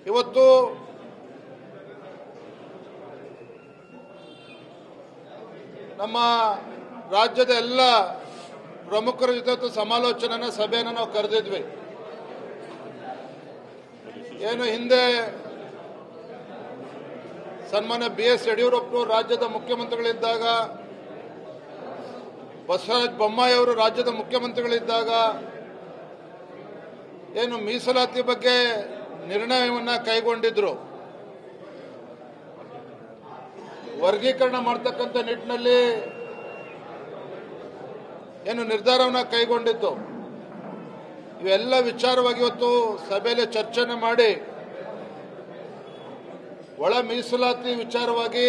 ಇವತ್ತು ನಮ್ಮ ರಾಜ್ಯದ ಎಲ್ಲ ಪ್ರಮುಖರ ಜೊತೆ ಸಮಾಲೋಚನಾ ಸಭೆಯನ್ನು ನಾವು ಕರೆದಿದ್ವಿ. ಏನು ಹಿಂದೆ ಸನ್ಮಾನ್ಯ BS ಯಡಿಯೂರಪ್ಪರು ರಾಜ್ಯದ ಮುಖ್ಯಮಂತ್ರಿಗಳಿದ್ದಾಗ, ಬಸವರಾಜ ಬೊಮ್ಮಾಯಿ ಅವರು ರಾಜ್ಯದ ಮುಖ್ಯಮಂತ್ರಿಗಳಿದ್ದಾಗ ಏನು ಮೀಸಲಾತಿ ಬಗ್ಗೆ ನಿರ್ಣಯವನ್ನು ಕೈಗೊಂಡಿದ್ರು. ವರ್ಗೀಕರಣ ಮಾಡತಕ್ಕಂಥ ನಿಟ್ಟಿನಲ್ಲಿ ಏನು ನಿರ್ಧಾರವನ್ನು ಕೈಗೊಂಡಿತ್ತು. ಇವೆಲ್ಲ ವಿಚಾರವಾಗಿ ಇವತ್ತು ಸಭೆಯಲ್ಲಿ ಚರ್ಚೆಯನ್ನು ಮಾಡಿ ಒಳ ಮೀಸಲಾತಿ ವಿಚಾರವಾಗಿ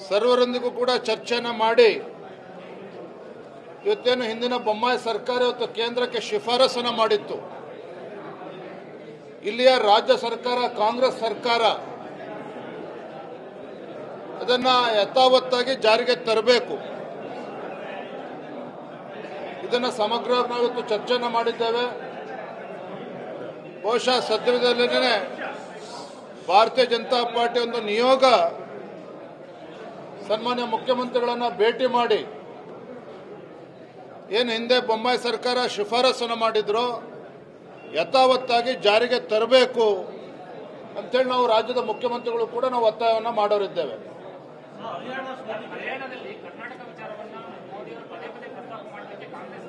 ಸರ್ವರೊಂದಿಗೂ ಕೂಡ ಚರ್ಚೆಯನ್ನು ಮಾಡಿ ಇವತ್ತೇನು ಹಿಂದಿನ ಬೊಮ್ಮಾಯಿ ಸರ್ಕಾರ ಇವತ್ತು ಕೇಂದ್ರಕ್ಕೆ ಶಿಫಾರಸನ್ನು ಮಾಡಿತ್ತು. ಇಲ್ಲಿಯ ರಾಜ್ಯ ಸರ್ಕಾರ ಕಾಂಗ್ರೆಸ್ ಸರ್ಕಾರ ಅದನ್ನು ಯಥಾವತ್ತಾಗಿ ಜಾರಿಗೆ ತರಬೇಕು. ಇದನ್ನು ಸಮಗ್ರವಾಗಿ ನಾವು ಇವತ್ತು ಚರ್ಚೆಯನ್ನು ಮಾಡಿದ್ದೇವೆ. ಬಹುಶಃ ಸದ್ಯದಲ್ಲೇ ಭಾರತೀಯ ಜನತಾ ಪಾರ್ಟಿ ಒಂದು ನಿಯೋಗ ಸನ್ಮಾನ್ಯ ಮುಖ್ಯಮಂತ್ರಿಗಳನ್ನು ಭೇಟಿ ಮಾಡಿ ಏನು ಹಿಂದೆ ಬೊಮ್ಮಾಯಿ ಸರ್ಕಾರ ಶಿಫಾರಸನ್ನು ಮಾಡಿದ್ರು ಯಥಾವತ್ತಾಗಿ ಜಾರಿಗೆ ತರಬೇಕು ಅಂತೇಳಿ ನಾವು ರಾಜ್ಯದ ಮುಖ್ಯಮಂತ್ರಿಗಳು ಕೂಡ ನಾವು ಒತ್ತಾಯವನ್ನು ಮಾಡೋರಿದ್ದೇವೆ. ಹರಿಯಾಣದಲ್ಲಿ ಕರ್ನಾಟಕ ವಿಚಾರವನ್ನು ಮೋದಿಯವರು ಪದೇ ಪದೇ ಪ್ರಸ್ತಾಪ ಮಾಡಲಿಕ್ಕೆ ಕಾಂಗ್ರೆಸ್